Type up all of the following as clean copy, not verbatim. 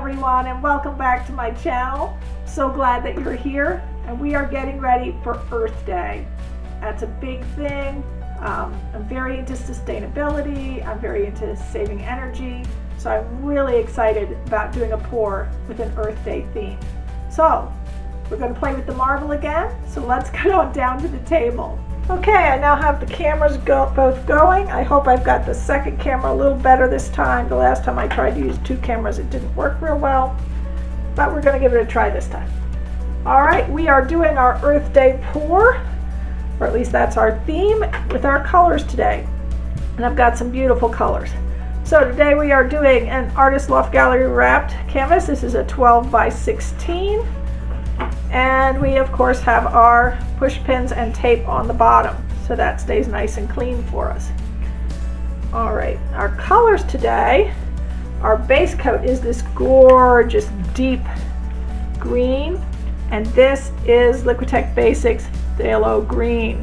everyone, and welcome back to my channel. So glad that you're here, and we are getting ready for Earth Day. That's a big thing. I'm very into sustainability. I'm very into saving energy. So I'm really excited about doing a pour with an Earth Day theme. So we're going to play with the marble again. So let's go on down to the table. Okay, I now have the cameras both going. I hope I've got the second camera a little better this time. The last time I tried to use two cameras, it didn't work real well, but we're going to give it a try this time. All right, we are doing our Earth Day pour, or at least that's our theme, with our colors today. And I've got some beautiful colors. So today we are doing an Artist Loft Gallery wrapped canvas. This is a 12 by 16. And we of course have our push pins and tape on the bottom, so that stays nice and clean for us. All right, our colors today, our base coat is this gorgeous deep green, and this is Liquitex Basics Pthalo green.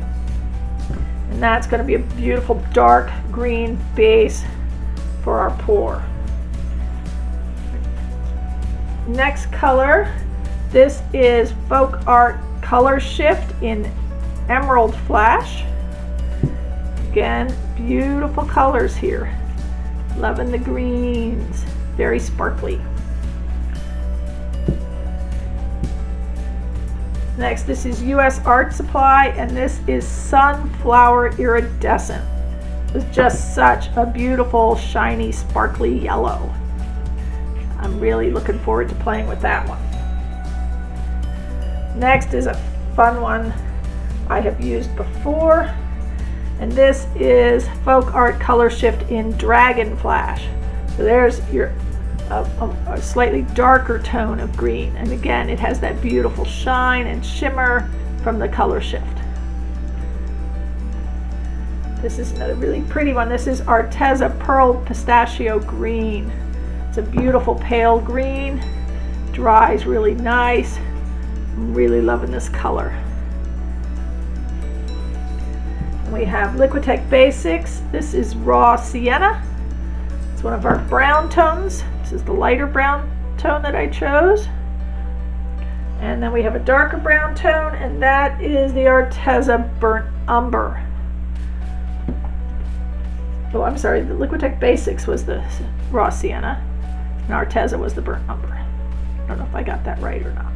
And that's going to be a beautiful dark green base for our pour. Next color, this is Folk Art Color Shift in Emerald Flash. Again, beautiful colors here. Loving the greens, very sparkly. Next, this is US Art Supply, and this is Sunflower Iridescent. It's just such a beautiful, shiny, sparkly yellow. I'm really looking forward to playing with that one. Next is a fun one I have used before, and this is Folk Art Color Shift in Dragon Flash. So there's your a slightly darker tone of green, and again it has that beautiful shine and shimmer from the color shift. This is another really pretty one. This is Arteza Pearl Pistachio Green. It's a beautiful pale green, dries really nice. I'm really loving this color. And we have Liquitex Basics. This is Raw Sienna. It's one of our brown tones. This is the lighter brown tone that I chose. And then we have a darker brown tone, and that is the Arteza Burnt Umber. Oh, I'm sorry, the Liquitex Basics was the Raw Sienna, and Arteza was the Burnt Umber. I don't know if I got that right or not.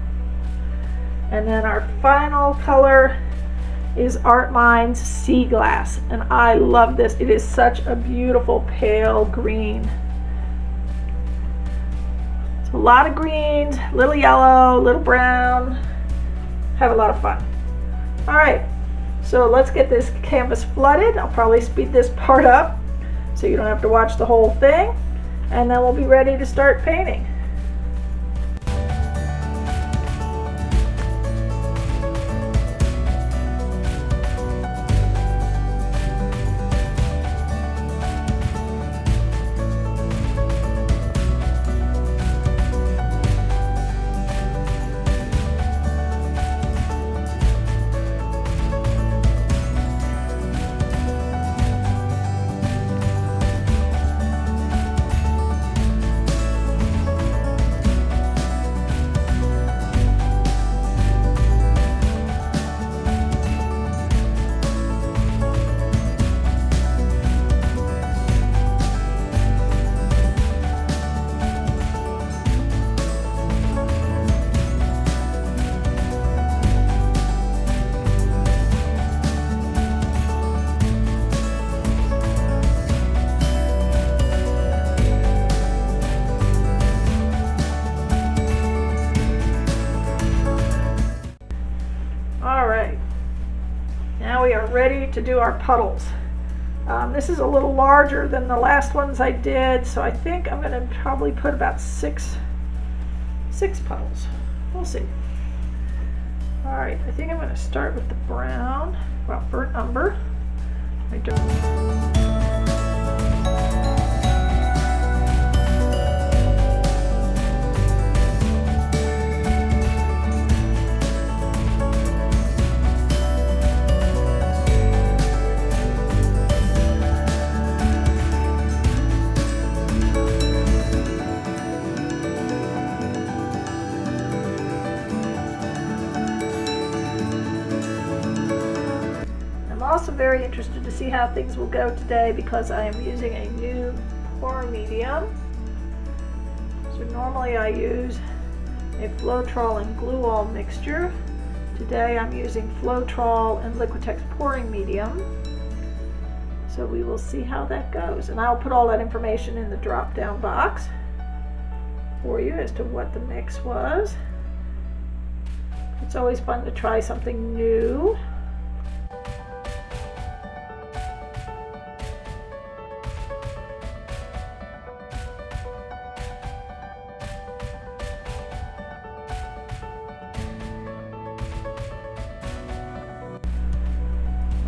And then our final color is Art Minds Sea Glass, and I love this. It is such a beautiful pale green. So a lot of greens, little yellow, little brown. Have a lot of fun. All right, so let's get this canvas flooded. I'll probably speed this part up so you don't have to watch the whole thing, and then we'll be ready to start painting. Now we are ready to do our puddles. This is a little larger than the last ones I did, so I think I'm going to probably put about six puddles. We'll see. All right, I think I'm going to start with the brown, well, burnt umber. also very interested to see how things will go today because I am using a new pouring medium. So normally I use a Floetrol and glue-all mixture. Today I'm using Floetrol and Liquitex pouring medium. So we will see how that goes. And I'll put all that information in the drop-down box for you as to what the mix was. It's always fun to try something new.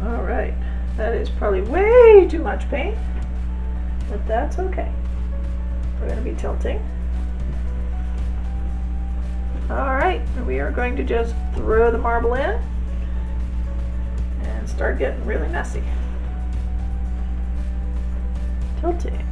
All right, that is probably way too much paint, but that's okay. We're going to be tilting. All right, we are going to just throw the marble in and start getting really messy. Tilting.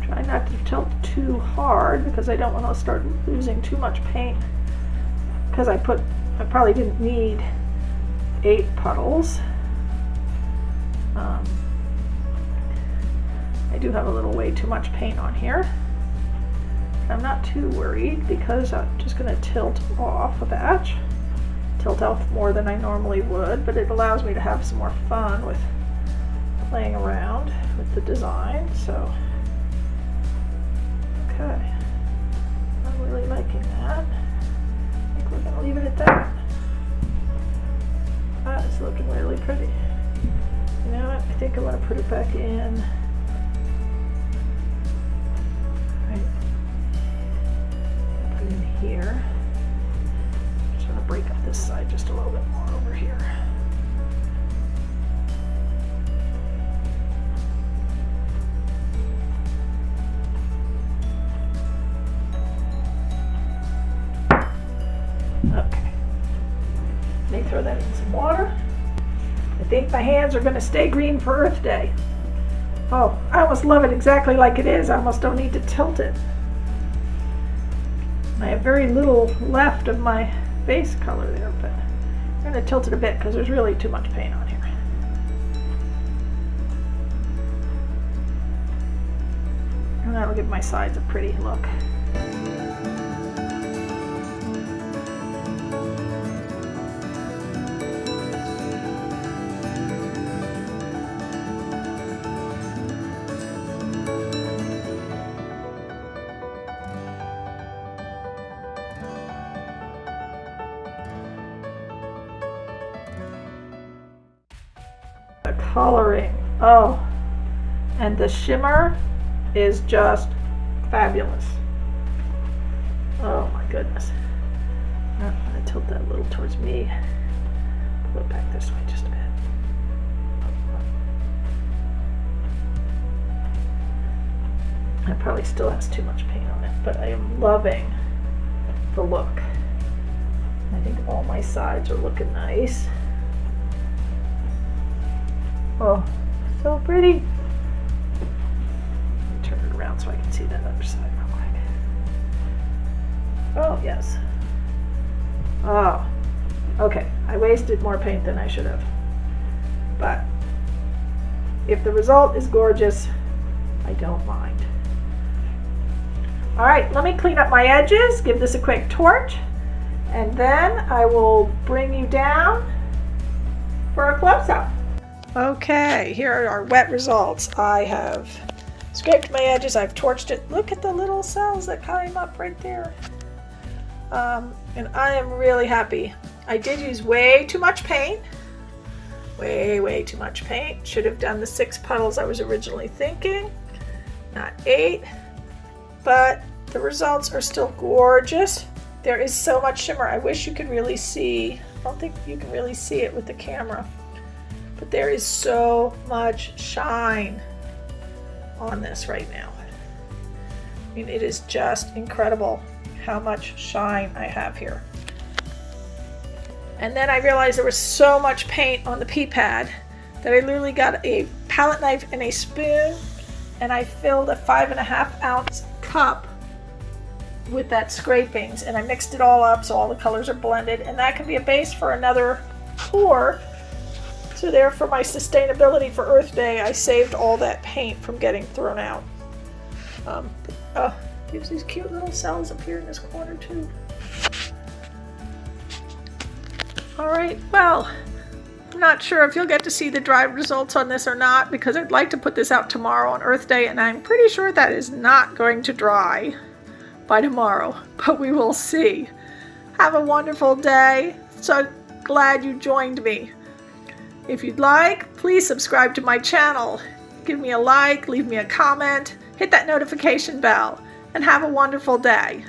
Try not to tilt too hard because I don't want to start losing too much paint. Because I probably didn't need 8 puddles. I do have a little way too much paint on here. I'm not too worried because I'm just going to tilt off a batch. Tilt off more than I normally would, but it allows me to have some more fun with playing around with the design. So, okay. I'm really liking that. We're going to leave it at that. That is looking really pretty. You know what? I think I want to put it back in. Right. Put it in here. Just want to break up this side just a little bit more over here. Okay, let me throw that in some water. I think my hands are going to stay green for Earth Day. Oh, I almost love it exactly like it is. I almost don't need to tilt it. I have very little left of my base color there, but I'm going to tilt it a bit because there's really too much paint on here. And that'll give my sides a pretty look. The coloring, oh, and the shimmer is just fabulous. Oh my goodness. I'm going to tilt that a little towards me. Pull it back this way just a bit. It probably still has too much paint on it, but I am loving the look. I think all my sides are looking nice. Oh, so pretty. Let me turn it around so I can see that other side real quick. Oh, yes. Oh, okay. I wasted more paint than I should have. But if the result is gorgeous, I don't mind. All right, let me clean up my edges, give this a quick torch, and then I will bring you down for a close-up. Okay, here are our wet results. I have scraped my edges, I've torched it. Look at the little cells that came up right there. And I am really happy. I did use way too much paint. Way too much paint. Should have done the 6 puddles I was originally thinking, not 8. But the results are still gorgeous. There is so much shimmer. I wish you could really see. I don't think you can really see it with the camera. But there is so much shine on this right now. I mean, it is just incredible how much shine I have here. And then I realized there was so much paint on the pea pad. that I literally got a palette knife and a spoon, and I filled a 5.5 ounce cup with that scrapings, and I mixed it all up so all the colors are blended, and that can be a base for another pour. So there, for my sustainability for Earth Day, I saved all that paint from getting thrown out. Gives these cute little cells up here in this corner too. Alright, well, I'm not sure if you'll get to see the dry results on this or not, because I'd like to put this out tomorrow on Earth Day, and I'm pretty sure that is not going to dry by tomorrow, but we will see. Have a wonderful day. So glad you joined me. If you'd like, please subscribe to my channel. Give me a like, leave me a comment, hit that notification bell, and have a wonderful day.